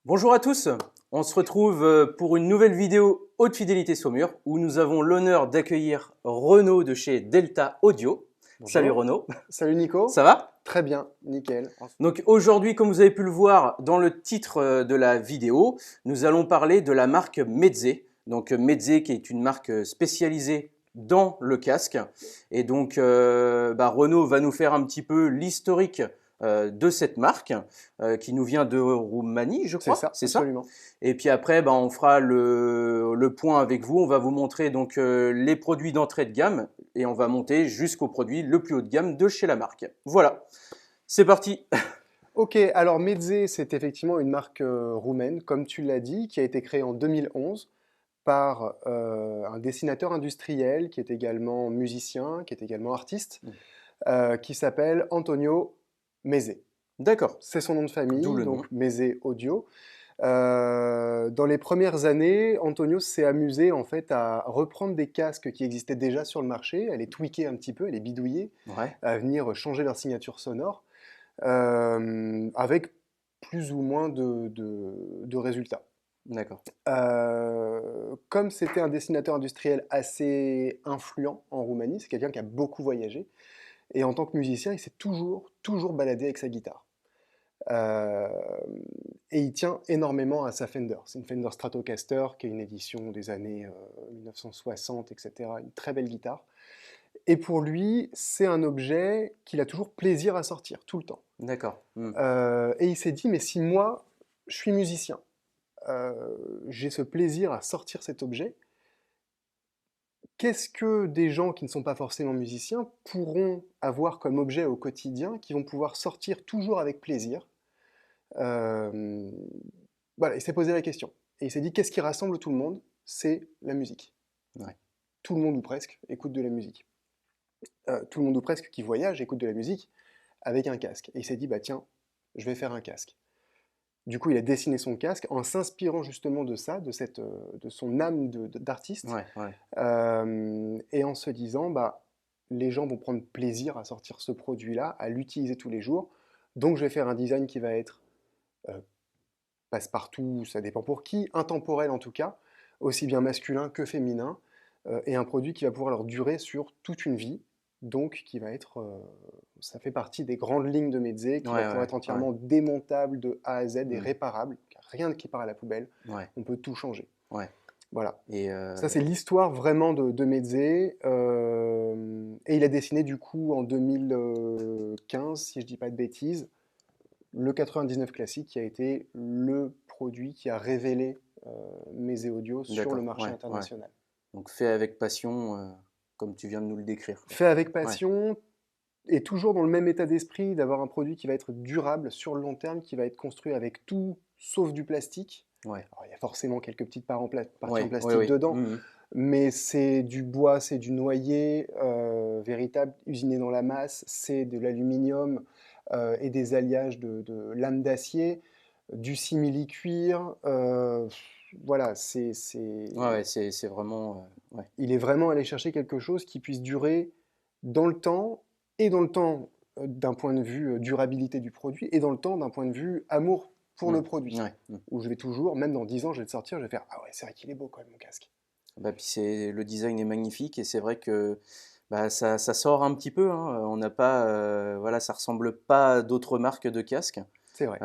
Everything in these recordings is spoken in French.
Bonjour à tous, on se retrouve pour une nouvelle vidéo Haute Fidélité Saumur où nous avons l'honneur d'accueillir Renaud de chez Delta Audio. Salut Bonjour. Renaud, Salut Nico. ça va? Très bien, nickel. Donc aujourd'hui, comme vous avez pu le voir dans le titre de la vidéo, nous allons parler de la marque Meze. Donc Meze qui est une marque spécialisée dans le casque. Et donc Renaud va nous faire un petit peu l'historique de cette marque qui nous vient de Roumanie, je C'est crois, ça, c'est ça? absolument. Et puis après, on fera le point avec vous. On va vous montrer donc les produits d'entrée de gamme et on va monter jusqu'au produit le plus haut de gamme de chez la marque. Voilà, c'est parti. Ok, alors Meze, c'est effectivement une marque roumaine, comme tu l'as dit, qui a été créée en 2011 par un dessinateur industriel qui est également musicien, qui est également artiste, qui s'appelle Antonio Meze. D'accord, C'est son nom de d'où famille, le donc nom. Meze Audio. Dans les premières années, Antonio s'est amusé en fait à reprendre des casques qui existaient déjà sur le marché, à les tweaker un petit peu, à les bidouiller, Ouais, à venir changer leur signature sonore, avec plus ou moins de résultats. d'accord. Comme c'était un dessinateur industriel assez influent en Roumanie, c'est quelqu'un qui a beaucoup voyagé, et en tant que musicien, il s'est toujours baladé avec sa guitare. Euh, et il tient énormément à sa Fender. C'est une Fender Stratocaster qui est une édition des années 1960, etc. Une très belle guitare. Et pour lui, c'est un objet qu'il a toujours plaisir à sortir, tout le temps. D'accord. Et il s'est dit, mais si moi, je suis musicien, j'ai ce plaisir à sortir cet objet, qu'est-ce que des gens qui ne sont pas forcément musiciens pourront avoir comme objet au quotidien, qui vont pouvoir sortir toujours avec plaisir? Euh, Voilà, il s'est posé la question. Et il s'est dit, qu'est-ce qui rassemble tout le monde? C'est la musique. Ouais, Tout le monde ou presque écoute de la musique. Tout le monde ou presque qui voyage écoute de la musique avec un casque. Et il s'est dit, bah tiens, je vais faire un casque. Du coup, il a dessiné son casque en s'inspirant justement de ça, de son âme d'artiste, ouais, ouais. et en se disant, bah, les gens vont prendre plaisir à sortir ce produit-là, à l'utiliser tous les jours. Donc, je vais faire un design qui va être euh, passe-partout, ça dépend pour qui, intemporel en tout cas, aussi bien masculin que féminin, et un produit qui va pouvoir leur durer sur toute une vie, donc qui va être, ça fait partie des grandes lignes de Meze, qui va Ouais, pouvoir ouais, être ouais. entièrement démontable de A à Z et Hmm. réparable, rien qui part à la poubelle, Ouais, on peut tout changer. ouais. Voilà. Et Ça, c'est l'histoire vraiment de Meze. Et il a dessiné du coup en 2015, si je dis pas de bêtises, le 99 classique qui a été le produit qui a révélé Meze Audio sur le d'accord, marché ouais, ouais. international. Donc fait avec passion, comme tu viens de nous le décrire, quoi. Fait avec Ouais, passion et toujours dans le même état d'esprit d'avoir un produit qui va être durable sur le long terme, qui va être construit avec tout sauf du plastique. ouais, Alors, il y a forcément quelques petites parties en ouais, ouais, plastique ouais. dedans, mais c'est du bois, c'est du noyer véritable, usiné dans la masse, c'est de l'aluminium et des alliages de lames d'acier, du simili-cuir. Voilà, Ouais, ouais, c'est vraiment, ouais, il est vraiment allé chercher quelque chose qui puisse durer dans le temps, et dans le temps d'un point de vue durabilité du produit, et dans le temps d'un point de vue amour pour le produit. ouais. Où je vais toujours, même dans 10 ans, je vais le sortir, je vais faire ah ouais, c'est vrai qu'il est beau quand même mon casque. Bah, puis le design est magnifique et c'est vrai que ça sort un petit peu, hein. On n'a pas, voilà, ça ressemble pas à d'autres marques de casques. C'est vrai.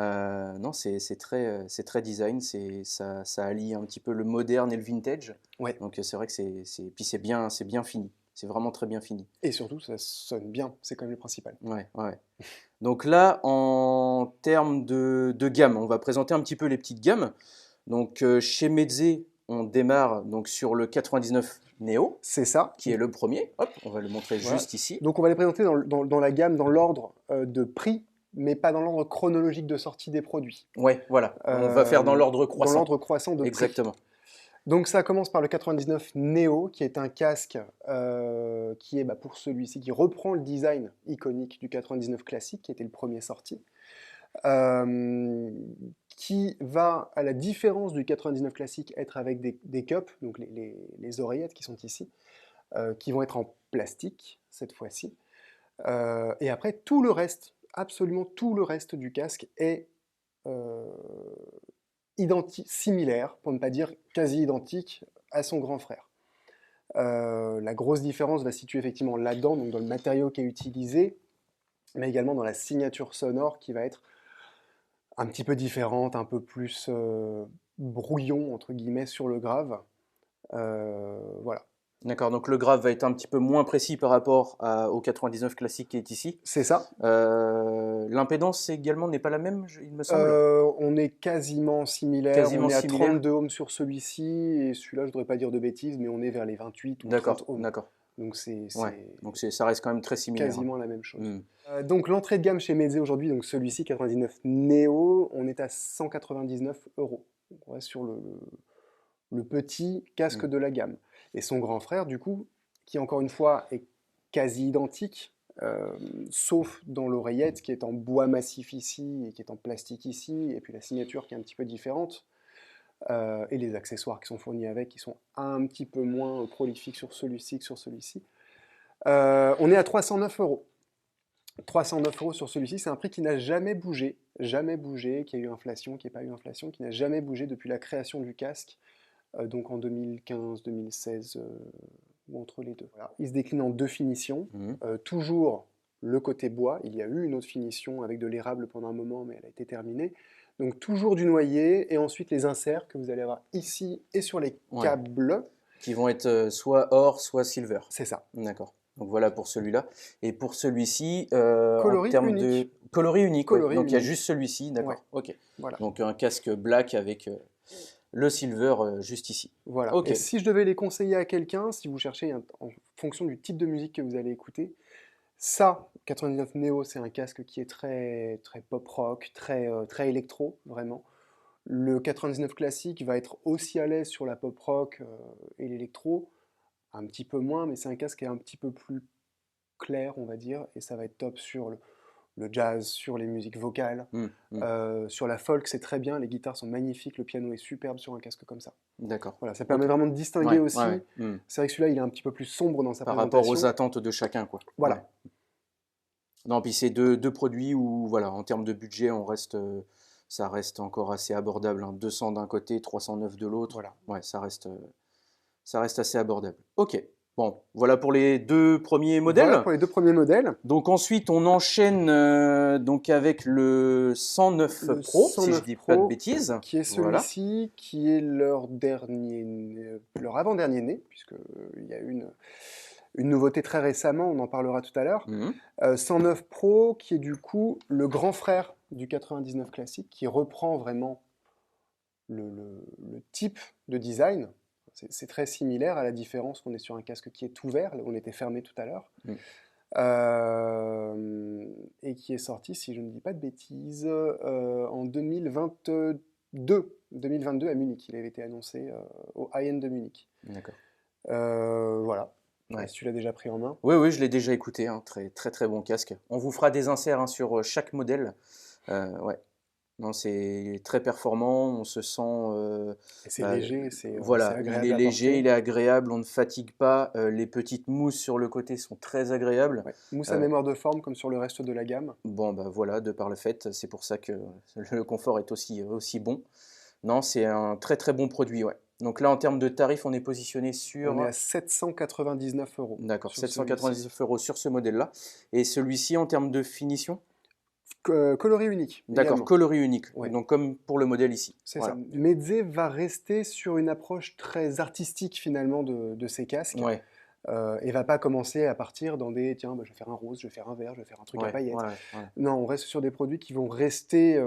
Non, c'est très design, ça allie un petit peu le moderne et le vintage. Ouais. Donc c'est vrai que puis c'est bien fini. C'est vraiment très bien fini. Et surtout, ça sonne bien, c'est quand même le principal. Ouais, ouais. Donc là, en termes de gamme, on va présenter un petit peu les petites gammes. Donc chez Meze, on démarre donc sur le 99 Neo, C'est ça. qui est le premier. Hop, on va le montrer Voilà. juste ici. Donc on va les présenter dans la gamme, dans l'ordre de prix, mais pas dans l'ordre chronologique de sortie des produits. Ouais, voilà. On va faire dans l'ordre Dans croissant. l'ordre croissant de prix. Exactement. Donc ça commence par le 99 Neo, qui est un casque qui est pour celui-ci, qui reprend le design iconique du 99 classique, qui était le premier sorti, euh, qui va, à la différence du 99 classique, être avec des cups, donc les oreillettes qui sont ici, qui vont être en plastique cette fois-ci. Et après, tout le reste, absolument tout le reste du casque est euh, similaire, pour ne pas dire quasi identique, à son grand frère. La grosse différence va se situer effectivement là-dedans, donc dans le matériau qui est utilisé, mais également dans la signature sonore qui va être un petit peu différente, un peu plus brouillon, entre guillemets, sur le grave. Voilà. D'accord, donc le grave va être un petit peu moins précis par rapport au 99 classique qui est ici. C'est ça. L'impédance également n'est pas la même, il me semble. On est quasiment similaire. Quasiment On est à similaire. 32 ohms sur celui-ci, et celui-là, je ne voudrais pas dire de bêtises, mais on est vers les 28 ou 30 ohms. D'accord. Donc c'est Ouais, donc ça reste quand même très similaire. quasiment la même chose. Hmm. Donc l'entrée de gamme chez Meze aujourd'hui, donc celui-ci 99 Neo, on est à 199 euros. Donc on reste sur le petit casque de la gamme. Et son grand frère, du coup, qui encore une fois est quasi identique, sauf dans l'oreillette qui est en bois massif ici et qui est en plastique ici, et puis la signature qui est un petit peu différente, et les accessoires qui sont fournis avec qui sont un petit peu moins prolifiques sur celui-ci que sur celui-ci. On est à 309 euros. 309 euros sur celui-ci, c'est un prix qui n'a jamais bougé, qui a eu inflation, qui n'a pas eu inflation, qui n'a jamais bougé depuis la création du casque, donc en 2015, 2016, ou entre les deux. Voilà. Il se décline en deux finitions, toujours le côté bois, il y a eu une autre finition avec de l'érable pendant un moment, mais elle a été terminée. Donc toujours du noyer, et ensuite les inserts que vous allez avoir ici et sur les câbles. Qui vont être soit or, soit silver. C'est ça. D'accord. Donc voilà pour celui-là. Et pour celui-ci, Coloris en termes unique. de coloris unique. Coloris Donc il y a unique. juste celui-ci, d'accord. Ouais. Ok. Voilà. Donc un casque black avec le silver juste ici. Voilà. Ok. Et si je devais les conseiller à quelqu'un, si vous cherchez en fonction du type de musique que vous allez écouter, ça, 99 Neo, c'est un casque qui est très, très pop rock, très, très électro, vraiment. Le 99 classique va être aussi à l'aise sur la pop rock et l'électro, un petit peu moins, mais c'est un casque qui est un petit peu plus clair, on va dire, et ça va être top sur le jazz, sur les musiques vocales. Sur la folk, c'est très bien, les guitares sont magnifiques, le piano est superbe sur un casque comme ça. D'accord. Voilà, ça permet vraiment de distinguer aussi. C'est vrai que celui-là, il est un petit peu plus sombre dans sa présentation. Par rapport aux attentes de chacun, quoi. Voilà. Ouais. Non, puis c'est deux produits où, voilà, en termes de budget, ça reste encore assez abordable. 200 d'un côté, 309 de l'autre. Voilà. Ouais, ça reste assez abordable. Ok. Bon, voilà pour les deux premiers modèles. Voilà pour les deux premiers modèles. Donc ensuite, on enchaîne donc avec le 109 Pro, si je ne dis pas de bêtises. Qui est celui-ci, qui est leur avant-dernier né, puisqu'il y a une nouveauté très récemment, on en parlera tout à l'heure. 109 Pro, qui est du coup le grand frère du 99 classique, qui reprend vraiment le type de design. C'est très similaire, à la différence qu'on est sur un casque qui est ouvert, là où on était fermé tout à l'heure. Et qui est sorti, si je ne dis pas de bêtises, en 2022 à Munich. Il avait été annoncé au High-End de Munich. D'accord. Voilà. Ouais. Si tu l'as déjà pris en main. Oui, je l'ai déjà écouté. Très, très, très bon casque. On vous fera des inserts sur chaque modèle. Ouais. Non, c'est très performant, on se sent. Et c'est léger, voilà, c'est agréable. Il est à léger, porter. il est agréable, on ne fatigue pas. Les petites mousses sur le côté sont très agréables. Ouais. Mousse à mémoire de forme comme sur le reste de la gamme. Bon, bah voilà, de par le fait, c'est pour ça que le confort est aussi bon. Non, c'est un très très bon produit, ouais. Donc là, en termes de tarifs, on est positionné sur. On est à 799 euros. D'accord, 799 euros sur ce modèle-là. Et celui-ci, en termes de finition? Coloris unique. D'accord, coloris unique. Ouais. Donc comme pour le modèle ici. C'est ça. Meze va rester sur une approche très artistique finalement de ces casques. Ouais. Et va pas commencer à partir dans des tiens, je vais faire un rose, je vais faire un vert, je vais faire un truc à paillettes. Non, on reste sur des produits qui vont rester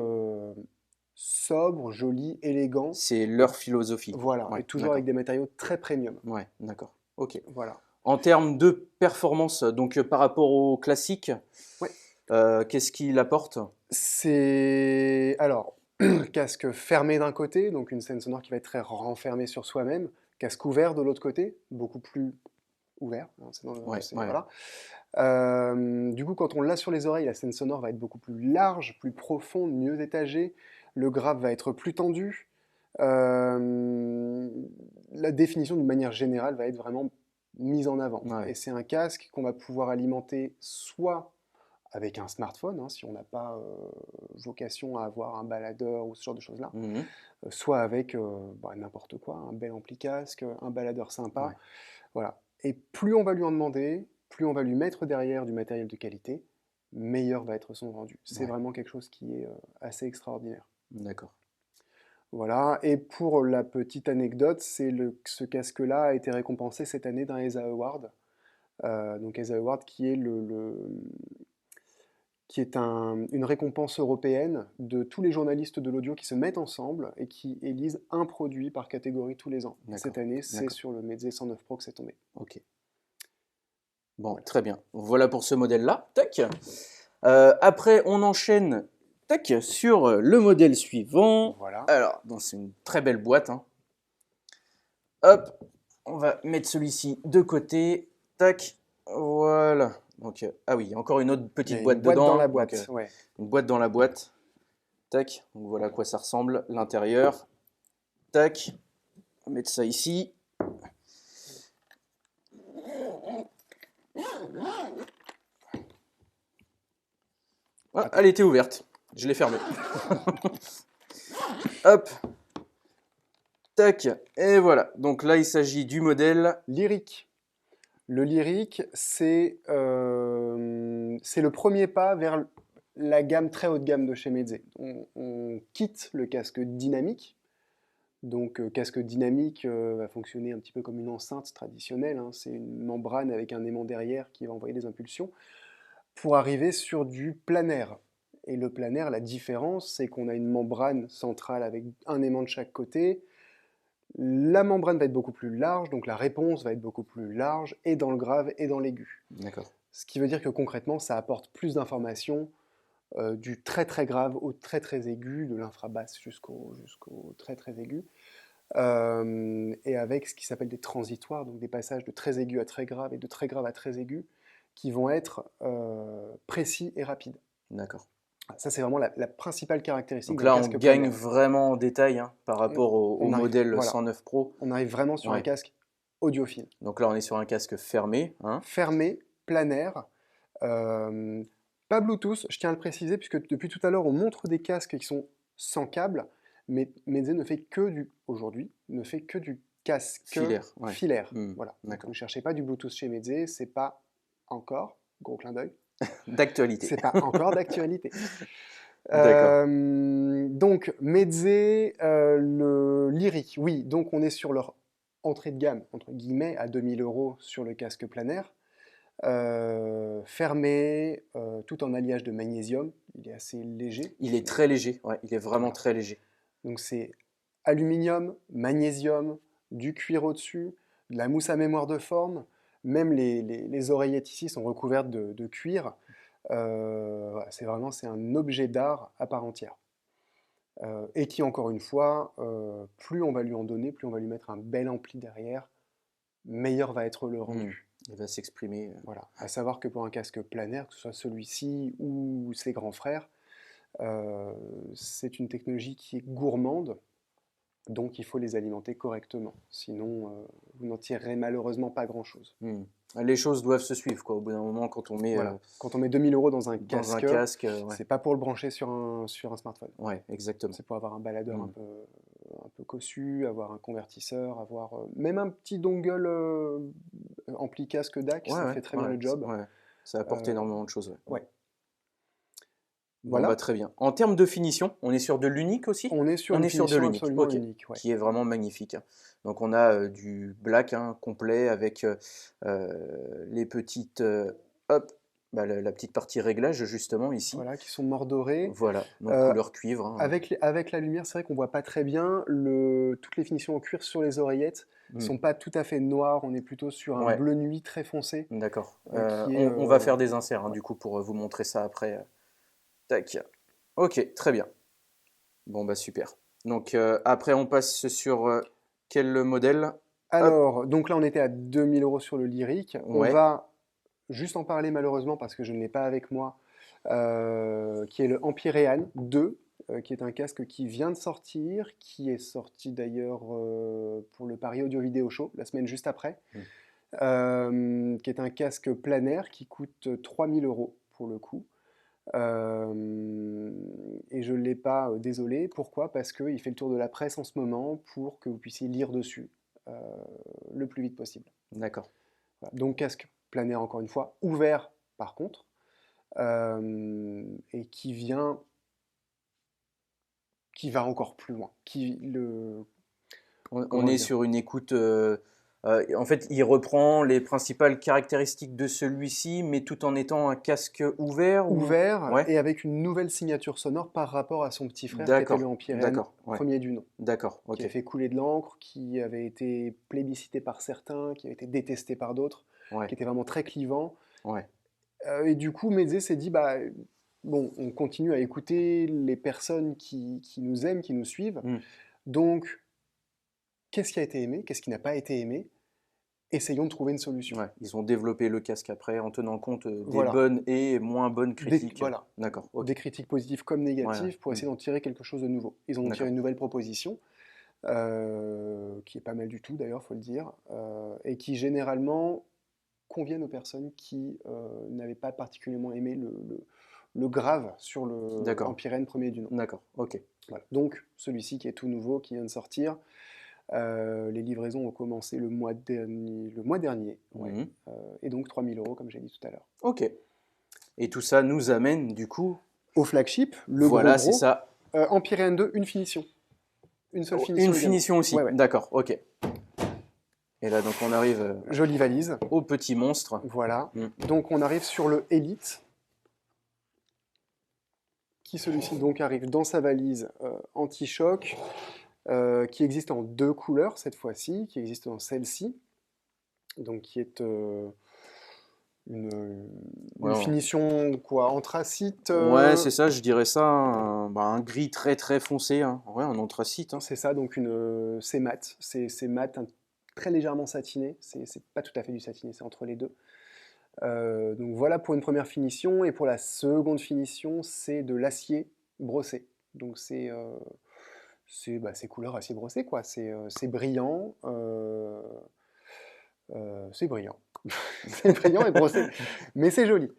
sobres, jolis, élégants. C'est leur philosophie. Voilà, et toujours avec des matériaux très premium. Ouais, d'accord. Ok. Voilà. En termes de performance, donc par rapport au classique, qu'est-ce qu'il apporte? C'est alors casque fermé d'un côté, donc une scène sonore qui va être très renfermée sur soi-même. Casque ouvert de l'autre côté, beaucoup plus ouvert. Voilà. Du coup, quand on l'a sur les oreilles, la scène sonore va être beaucoup plus large, plus profonde, mieux étagée. Le grave va être plus tendu. La définition, d'une manière générale, va être vraiment mise en avant. Et c'est un casque qu'on va pouvoir alimenter soit avec un smartphone, hein, si on n'a pas vocation à avoir un baladeur ou ce genre de choses-là, Mhm. soit avec n'importe quoi, un bel ampli casque, un baladeur sympa, Ouais. voilà. Et plus on va lui en demander, plus on va lui mettre derrière du matériel de qualité, meilleur va être son rendu. C'est Ouais. vraiment quelque chose qui est assez extraordinaire. D'accord. Voilà, et pour la petite anecdote, ce casque-là a été récompensé cette année d'un ESA Award. Donc ESA Award qui est une récompense européenne de tous les journalistes de l'audio qui se mettent ensemble et qui élisent un produit par catégorie tous les ans. Et cette D'accord. année, c'est D'accord. sur le Meze 109 Pro que c'est tombé. Ok. Bon, Voilà. très bien. Voilà pour ce modèle-là. Tac. Après, on enchaîne tac, sur le modèle suivant. Voilà. Alors, donc c'est une très belle boîte, hein. Hop, on va mettre celui-ci de côté. Tac, voilà. Donc, ah oui, encore une autre Il y petite a une boîte boîte dans dedans. la Donc, boîte, ouais. une boîte dans la boîte. Tac, donc voilà à quoi ça ressemble. L'intérieur. Tac, on va mettre ça ici. Ah, Attends. elle était ouverte. Je l'ai fermée. Hop, tac, et voilà. Donc là, il s'agit du modèle. Lyric. Le Lyric, c'est le premier pas vers la gamme très haut de gamme de chez Meze. On quitte le casque dynamique. Donc, casque dynamique va fonctionner un petit peu comme une enceinte traditionnelle, hein. C'est une membrane avec un aimant derrière qui va envoyer des impulsions pour arriver sur du planaire. Et le planaire, la différence, c'est qu'on a une membrane centrale avec un aimant de chaque côté. La membrane va être beaucoup plus large, donc la réponse va être beaucoup plus large, et dans le grave et dans l'aigu. D'accord. Ce qui veut dire que concrètement, ça apporte plus d'informations du très très grave au très très aigu, de l'infrabasse jusqu'au très très aigu. Et avec ce qui s'appelle des transitoires, donc des passages de très aigu à très grave et de très grave à très aigu, qui vont être précis et rapides. D'accord. Ça, c'est vraiment la principale caractéristique Donc d'un là, on casque gagne planaire. vraiment en détail hein, par On, rapport au on arrive, modèle voilà, 109 Pro. on arrive vraiment sur un Ouais. casque audiophile. Donc là, on est sur un casque fermé, hein. Fermé, planaire, euh, pas Bluetooth, je tiens à le préciser, puisque depuis tout à l'heure, on montre des casques qui sont sans câble, mais Meze ne fait que aujourd'hui, ne fait que du casque Filaire, ouais. filaire. Hmm, Voilà. Donc, d'accord. ne cherchez pas du Bluetooth chez Meze, c'est pas encore, gros clin d'œil, D'actualité. c'est pas encore d'actualité. D'accord. Donc, Meze, le Lyric, oui, donc on est sur leur entrée de gamme, entre guillemets, à 2000 € sur le casque planaire. Fermé, tout en alliage de magnésium. Il est assez léger. Il est très léger, ouais, il est vraiment Voilà. très léger. Donc c'est aluminium, magnésium, du cuir au-dessus, de la mousse à mémoire de forme. Même les oreillettes ici sont recouvertes de cuir. Voilà, c'est un objet d'art à part entière. Et qui, encore une fois, plus on va lui en donner, plus on va lui mettre un bel ampli derrière, meilleur va être le Hmm, rendu. il va s'exprimer. Voilà. À savoir que pour un casque planaire, que ce soit celui-ci ou ses grands frères, c'est une technologie qui est gourmande, donc il faut les alimenter correctement. Sinon, vous n'en tirerez malheureusement pas grand-chose. Hmm. Les choses doivent se suivre, quoi. Au bout d'un moment, quand on met Voilà. Quand on met 2000 € dans un dans un casque, casque, ouais. c'est pas pour le brancher sur un smartphone. Ouais, exactement. C'est pour avoir un baladeur Hmm. un peu cossu, avoir un convertisseur, avoir même un petit dongle ampli casque DAC, Ouais, ça ouais, fait très bien ouais, le job. ouais. Ça apporte Euh, énormément de choses, ouais. ouais. Bon, bah Voilà. très bien. En termes de finition, on est sur de l'unique aussi? On est sur On une est sur de finition l'unique, absolument ok. unique, ouais. Qui est vraiment magnifique, hein. Donc on a du black hein, complet avec les petites, hop, bah, la petite partie réglage justement ici. Voilà, qui sont mordorés. Voilà, donc Euh, couleur cuivre, hein. avec la lumière, c'est vrai qu'on voit pas très bien. Toutes les finitions en cuir sur les oreillettes Hmm. sont pas tout à fait noires. On est plutôt sur un Ouais, bleu nuit très foncé, d'accord. qui est... On va faire des inserts hein, ouais. du coup pour vous montrer ça après. Tac. Ok, très bien. Bon bah super. Donc après on passe sur quel modèle? Hop, Alors, donc là, on était à 2000 € sur le Lyric. On ouais. va juste en parler malheureusement parce que je ne l'ai pas avec moi, qui est le Empyrean 2, qui est un casque qui vient de sortir, qui est sorti d'ailleurs pour le Paris Audio Vidéo Show la semaine juste après, Hmm. qui est un casque planaire qui coûte 3000 € pour le coup. Et je ne l'ai pas désolé. Pourquoi? Parce qu'il fait le tour de la presse en ce moment pour que vous puissiez lire dessus euh, le plus vite possible. D'accord. Voilà. Donc casque planaire encore une fois, ouvert par contre, et qui va encore plus loin. On Comment est dire? sur une écoute. En fait, il reprend les principales caractéristiques de celui-ci, mais tout en étant un casque ouvert ou... Ouvert Ouais, et avec une nouvelle signature sonore par rapport à son petit frère qui était le d'accord, Empire N, d'accord, ouais, premier du nom, d'accord, qui ok, a fait couler de l'encre, qui avait été plébiscité par certains, qui a été détesté par d'autres, ouais, qui était vraiment très clivant. ouais, Et du coup, Medzé s'est dit, bah, bon, on continue à écouter les personnes qui nous aiment, qui nous suivent. hmm, Donc, qu'est-ce qui a été aimé? Qu'est-ce qui n'a pas été aimé? Essayons de trouver une solution. ouais. Ils ont développé le casque après en tenant compte des Voilà. bonnes et moins bonnes critiques. Voilà. D'accord, ok, Des critiques positives comme ouais, ouais, négatives pour hmm, essayer d'en tirer quelque chose de nouveau. Ils en ont tiré d'accord, une nouvelle proposition, qui est pas mal du tout d'ailleurs, faut le dire, et qui généralement conviennent aux personnes qui n'avaient pas particulièrement aimé le grave sur le d'accord, Empyréne premier du nom. d'accord, ok. Voilà. Donc celui-ci qui est tout nouveau, qui vient de sortir, les livraisons ont commencé le mois dernier, ouais. Mhm. Et donc 3 000 € comme j'ai dit tout à l'heure. Ok. Et tout ça nous amène du coup, Au flagship, le voilà, c'est gros, ça. Empyréen 2, une finition. Une seule Oh, finition une également. finition Ouais, aussi, ouais. d'accord, ok. Et là, donc, on arrive Jolie valise. au petit monstre. Voilà. Mm. Donc on arrive sur le Elite, qui celui-ci donc arrive dans sa valise anti-choc, qui existe en 2 couleurs cette fois-ci, qui existe dans celle-ci, donc qui est une, Ouais, une finition quoi, anthracite, ouais, c'est ça, je dirais ça, un gris très très foncé, hein. Ouais, un anthracite, hein. c'est ça, donc c'est mat, c'est mat, très légèrement satiné, c'est pas tout à fait du satiné, c'est entre les deux. Donc voilà pour une première finition, et pour la seconde finition, c'est de l'acier brossé. Donc c'est couleur acier brossé, quoi. C'est brillant, c'est brillant. C'est brillant et brossé, mais c'est joli.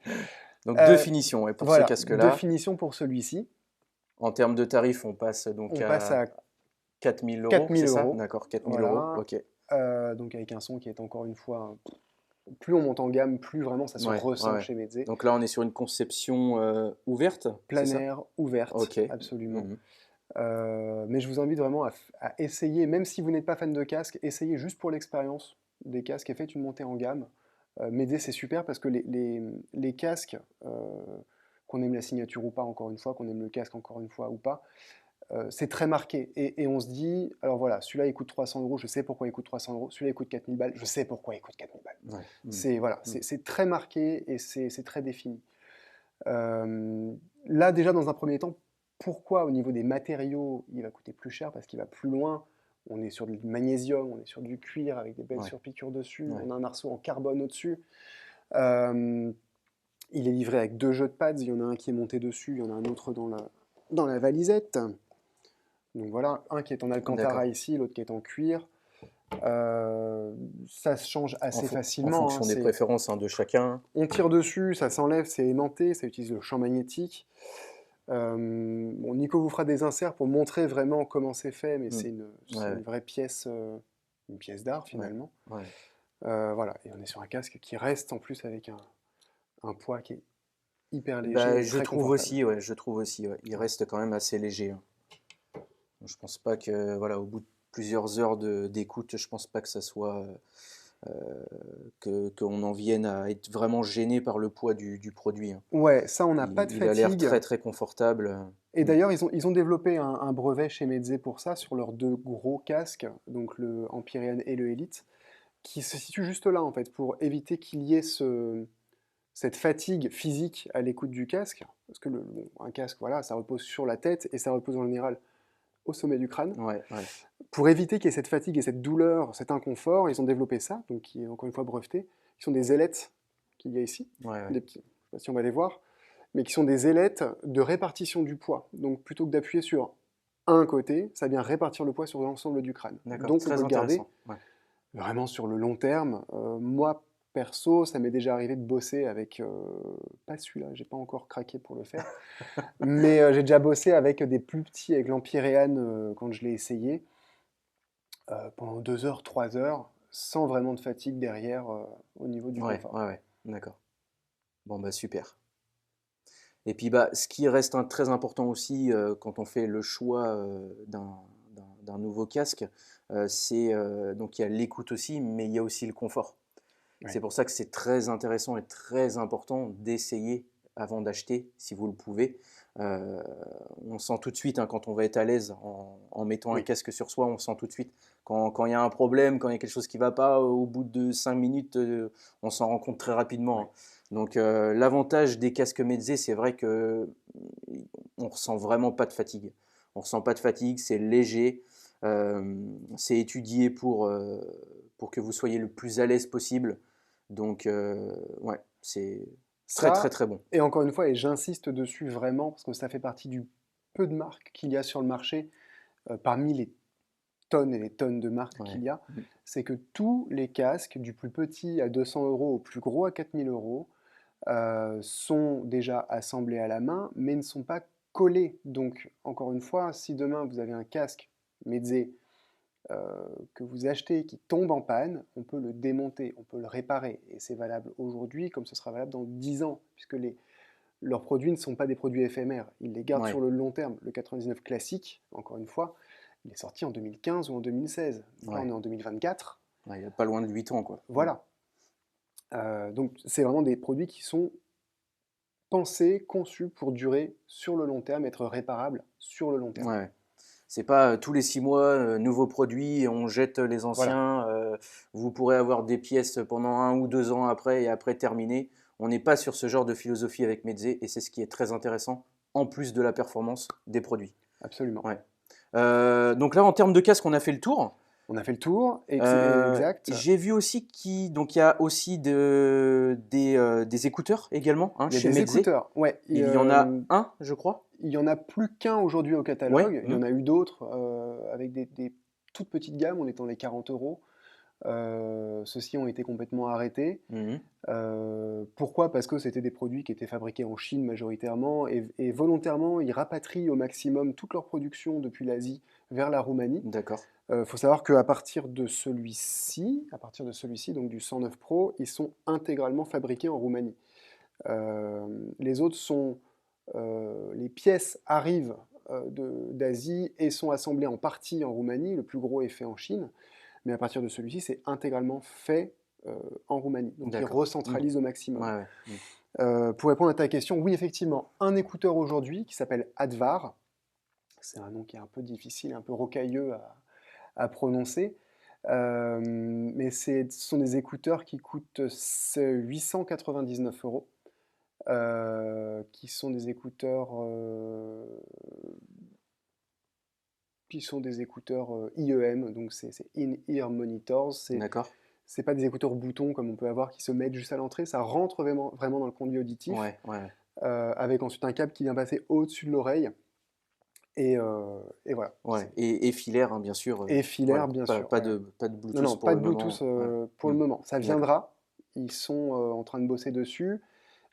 Donc, deux Euh, finitions ouais, pour ce voilà, deux casque-là. finitions pour celui-ci. En termes de tarifs, on passe donc On passe à à 4 000 quatre euros, c'est mille ça? euros. D'accord, 4 000 euros, Voilà. ok. Donc avec un son qui est encore une fois, plus on monte en gamme, plus vraiment ça se Ouais, ouais, ressent ouais. chez Medzé. Donc là, on est sur une conception ouverte, c'est ça? Planaire, ouverte, Ok. absolument. Mhm. Mais je vous invite vraiment à essayer, même si vous n'êtes pas fan de casque, essayez juste pour l'expérience des casques et faites une montée en gamme. M'aider, c'est super parce que les casques, qu'on aime la signature ou pas, encore une fois, qu'on aime le casque encore une fois ou pas, c'est très marqué. Et on se dit, alors voilà, celui-là il coûte 300 euros, je sais pourquoi il coûte 300 euros. Celui-là il coûte 4000 balles, je sais pourquoi il coûte 4000 balles. Ouais. Mhm. C'est voilà, Mhm. c'est très marqué et c'est très défini. Euh, Là, déjà, dans un premier temps, pourquoi au niveau des matériaux, il va coûter plus cher? Parce qu'il va plus loin. On est sur du magnésium, on est sur du cuir avec des belles Ouais. surpiqûres dessus, Ouais. on a un arceau en carbone au-dessus. Euh, il est livré avec 2 jeux de pads, il y en a un qui est monté dessus, il y en a un autre dans la valisette. Donc voilà, un qui est en alcantara D'accord. ici, l'autre qui est en cuir. Euh, Ça se change assez En facilement, hein. fonction des préférences hein, de chacun. On tire dessus, ça s'enlève, c'est aimanté, ça utilise le champ magnétique. Bon, Nico vous fera des inserts pour montrer vraiment comment c'est fait, mais Mm. c'est Ouais, une vraie pièce, une pièce d'art ouais, finalement. ouais. Voilà, et on est sur un casque qui reste en plus avec un poids qui est hyper léger Bah, et je très trouve confortable. aussi, ouais, je trouve aussi, ouais. Il reste quand même assez léger, hein. Je pense pas que, voilà, au bout de plusieurs heures d'écoute, je pense pas que ça soit qu'on en vienne à être vraiment gêné par le poids du produit, hein. Ouais, ça, on n'a pas de Il a l'air fatigue. très très confortable. Et Mm. d'ailleurs, ils ont développé un brevet chez Medzé pour ça, sur leurs 2 gros casques, donc le Empyrean et le Elite, qui se situe juste là, en fait, pour éviter qu'il y ait cette fatigue physique à l'écoute du casque. Parce que bon, un casque, voilà, ça repose sur la tête et ça repose en général au sommet du crâne. Ouais, ouais. Pour éviter qu'il y ait cette fatigue et cette douleur, cet inconfort, ils ont développé ça, donc qui est encore une fois breveté, qui sont des ailettes qu'il y a ici, Ouais, ouais. des petits, je ne sais pas si on va les voir, mais qui sont des ailettes de répartition du poids. Donc plutôt que d'appuyer sur un côté, ça vient répartir le poids sur l'ensemble du crâne. D'accord, Donc on peut très le garder intéressant. Ouais. vraiment sur le long terme. Moi, perso, ça m'est déjà arrivé de bosser avec, pas celui-là, j'ai pas encore craqué pour le faire, mais j'ai déjà bossé avec des plus petits, avec l'Empyrean quand je l'ai essayé, pendant 2 heures, 3 heures, sans vraiment de fatigue derrière au niveau du Ouais, confort. ouais, ouais, d'accord. Bon, bah super. Et puis, bah, ce qui reste très important aussi quand on fait le choix d'un nouveau casque, c'est donc il y a l'écoute aussi, mais il y a aussi le confort. C'est Ouais. pour ça que c'est très intéressant et très important d'essayer avant d'acheter, si vous le pouvez. Euh, on sent tout de suite quand on va être à l'aise en mettant un Oui, casque sur soi, on sent tout de suite quand il y a un problème, quand il y a quelque chose qui ne va pas, au bout de 5 minutes, on s'en rend compte très rapidement, hein. ouais. Donc l'avantage des casques Meze, c'est vrai que on ressent vraiment pas de fatigue. On ressent pas de fatigue, c'est léger, c'est étudié pour que vous soyez le plus à l'aise possible. Donc, ouais, c'est très très Ça, très bon. et encore une fois, et j'insiste dessus vraiment, parce que ça fait partie du peu de marques qu'il y a sur le marché, parmi les tonnes et les tonnes de marques qu'il Ouais. y a, Mm. c'est que tous les casques, du plus petit à 200 euros au plus gros à 4000 euros, sont déjà assemblés à la main, mais ne sont pas collés. Donc, encore une fois, si demain vous avez un casque Meze que vous achetez qui tombe en panne, on peut le démonter, on peut le réparer. Et c'est valable aujourd'hui comme ce sera valable dans 10 ans, puisque leurs produits ne sont pas des produits éphémères. Ils les gardent sur Ouais, le long terme. Le 99 classique, encore une fois, il est sorti en 2015 ou en 2016. Là, on ouais. est en 2024. Ouais, il n'y a pas loin de 8 ans, quoi. Mm. Voilà. Donc, c'est vraiment des produits qui sont pensés, conçus pour durer sur le long terme, être réparables sur le long terme. Ouais. C'est pas tous les 6 mois, nouveaux produits, et on jette les Voilà. anciens. Vous pourrez avoir des pièces pendant 1 ou 2 ans après et après terminer. On n'est pas sur ce genre de philosophie avec Meze et c'est ce qui est très intéressant en plus de la performance des produits. Absolument. Ouais. Donc là, en termes de casque, on a fait le tour. On a fait le tour, exact. J'ai vu aussi qu'il y a aussi des écouteurs également Il y a chez des Meze. écouteurs, ouais. Il y en a un, je crois. Il y en a plus qu'un aujourd'hui au Ouais. catalogue. Il y en a eu d'autres avec des toutes petites gammes. On est dans les 40 euros. Ceux-ci ont été complètement arrêtés. Mhm. Pourquoi? Parce que c'était des produits qui étaient fabriqués en Chine majoritairement et volontairement, ils rapatrient au maximum toute leur production depuis l'Asie vers la Roumanie. D'accord. Il faut savoir qu'à à partir de celui-ci, donc du 109 Pro, ils sont intégralement fabriqués en Roumanie. Les autres sont, les pièces arrivent d'Asie et sont assemblées en partie en Roumanie. Le plus gros est fait en Chine, mais à partir de celui-ci, c'est intégralement fait en Roumanie. Donc ils D'accord. Mhm. recentralisent au maximum. Ouais, ouais. Mhm. Pour répondre à ta question, oui, effectivement, un écouteur aujourd'hui qui s'appelle Advar. C'est un nom qui est un peu difficile, un peu rocailleux à prononcer. Mais ce sont des écouteurs qui coûtent 899 euros, qui sont des écouteurs, IEM, donc c'est In-Ear Monitors. D'accord. C'est pas des écouteurs boutons comme on peut avoir qui se mettent juste à l'entrée, ça rentre vraiment dans le conduit auditif, Ouais, ouais, avec ensuite un câble qui vient passer au-dessus de l'oreille. Et voilà. ouais. Et filaire, bien sûr. Et filaire, Voilà. bien Pas, sûr. pas Ouais. de, pas de Non, non, Bluetooth pour pas le de Bluetooth moment. Ouais. pour le Hmm. moment. Ça D'accord. viendra. Ils sont en train de bosser dessus.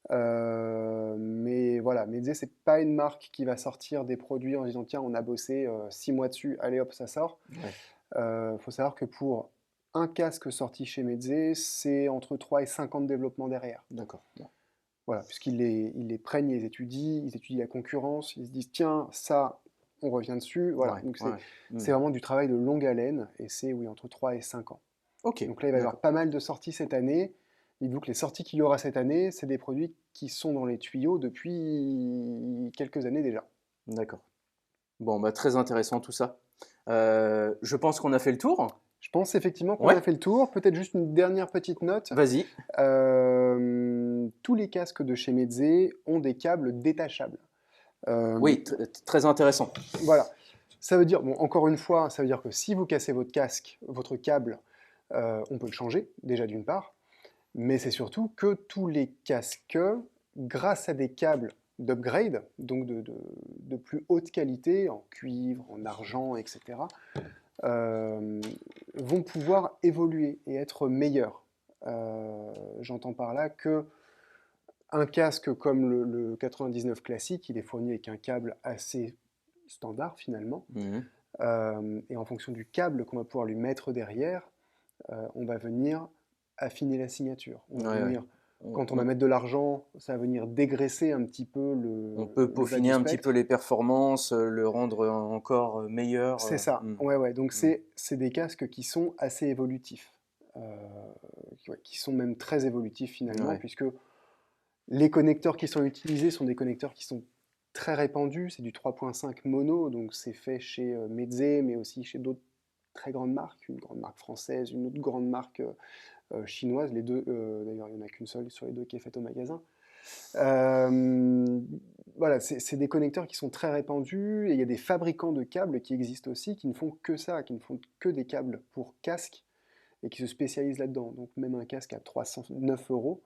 Mais voilà, Meze, c'est pas une marque qui va sortir des produits en disant tiens, on a bossé 6 mois dessus, allez hop, ça sort. Ouais. Faut savoir que pour un casque sorti chez Meze, c'est entre 3 et 5 ans de développement derrière. D'accord. Bon. Voilà, ils les prennent, ils étudient la concurrence, ils se disent tiens, ça, on revient dessus. Voilà, Ouais, donc ouais, ouais. Hmm. c'est vraiment du travail de longue haleine et c'est oui, entre 3 et 5 ans. Ok, Donc là, il va y avoir d'accord. pas mal de sorties cette année. Dites-vous que les sorties qu'il y aura cette année, c'est des produits qui sont dans les tuyaux depuis quelques années déjà. D'accord. Bon, bah, très intéressant tout ça. Je pense qu'on a fait le tour. Je pense effectivement qu'on a Ouais, fait le tour. Peut-être juste une dernière petite note. vas-y. Tous les casques de chez Meze ont des câbles détachables. Euh, Oui, très intéressant. voilà. Ça veut dire, bon, encore une fois, ça veut dire que si vous cassez votre casque, votre câble, on peut le changer, déjà d'une part. Mais c'est surtout que tous les casques, grâce à des câbles d'upgrade, donc de plus haute qualité, en cuivre, en argent, etc., vont pouvoir évoluer et être meilleurs. J'entends par là que un casque comme le 99 classique, il est fourni avec un câble assez standard finalement. Mhm. Et en fonction du câble qu'on va pouvoir lui mettre derrière, on va venir affiner la signature. On va Ouais, ouais. venir, On, quand on va on- mettre de l'argent, ça va venir dégraisser un petit peu on peut le bas peaufiner du un petit peu spectre. les performances, le rendre encore meilleur. C'est ça, ouais, ouais. Donc Mm. c'est des casques qui sont assez évolutifs, ouais, qui sont même très évolutifs finalement, Ouais. puisque les connecteurs qui sont utilisés sont des connecteurs qui sont très répandus. C'est du 3.5 mono, donc c'est fait chez Meze, mais aussi chez d'autres très grandes marques, une grande marque française, une autre grande marque chinoise. Les deux, d'ailleurs, il n'y en a qu'une seule sur les deux qui est faite au magasin. Euh, voilà, c'est des connecteurs qui sont très répandus et il y a des fabricants de câbles qui existent aussi, qui ne font que ça, qui ne font que des câbles pour casque et qui se spécialisent là-dedans. Donc même un casque à 309 euros,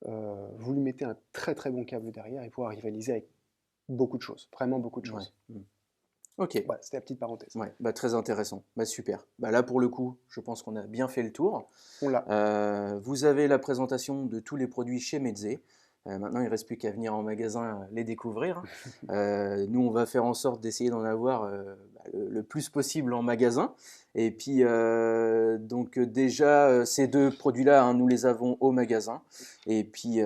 vous lui mettez un très très bon câble derrière et pourra rivaliser avec beaucoup de choses, vraiment beaucoup de Ouais. choses. Mm. Ok. Voilà, c'était la petite parenthèse. Ouais. Bah, très intéressant. Bah, super. Bah, là, pour le coup, je pense qu'on a bien fait le tour. On l'a. Vous avez la présentation de tous les produits chez Meze. Maintenant, il ne reste plus qu'à venir en magasin les découvrir. Nous, on va faire en sorte d'essayer d'en avoir le plus possible en magasin. Et puis, donc déjà, ces deux produits-là, hein, nous les avons au magasin. Et puis,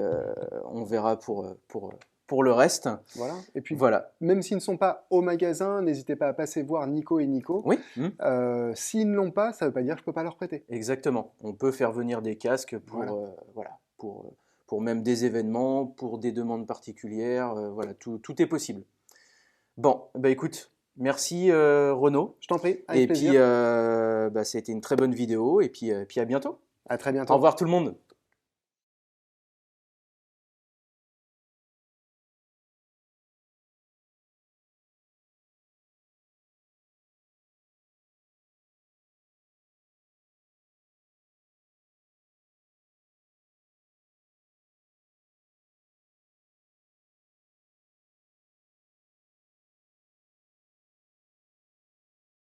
on verra pour le reste. Voilà. Et puis, Voilà. même s'ils ne sont pas au magasin, n'hésitez pas à passer voir Nico et Nico. Oui, S'ils ne l'ont pas, ça ne veut pas dire que je ne peux pas leur prêter. exactement. On peut faire venir des casques Voilà. voilà, pour même des événements, pour des demandes particulières. Voilà, tout est possible. Bon, bah écoute, merci Renaud. Je t'en prie, avec Et puis, plaisir. bah, c'était une très bonne vidéo. Et puis à bientôt. À très Au bientôt. revoir tout le monde.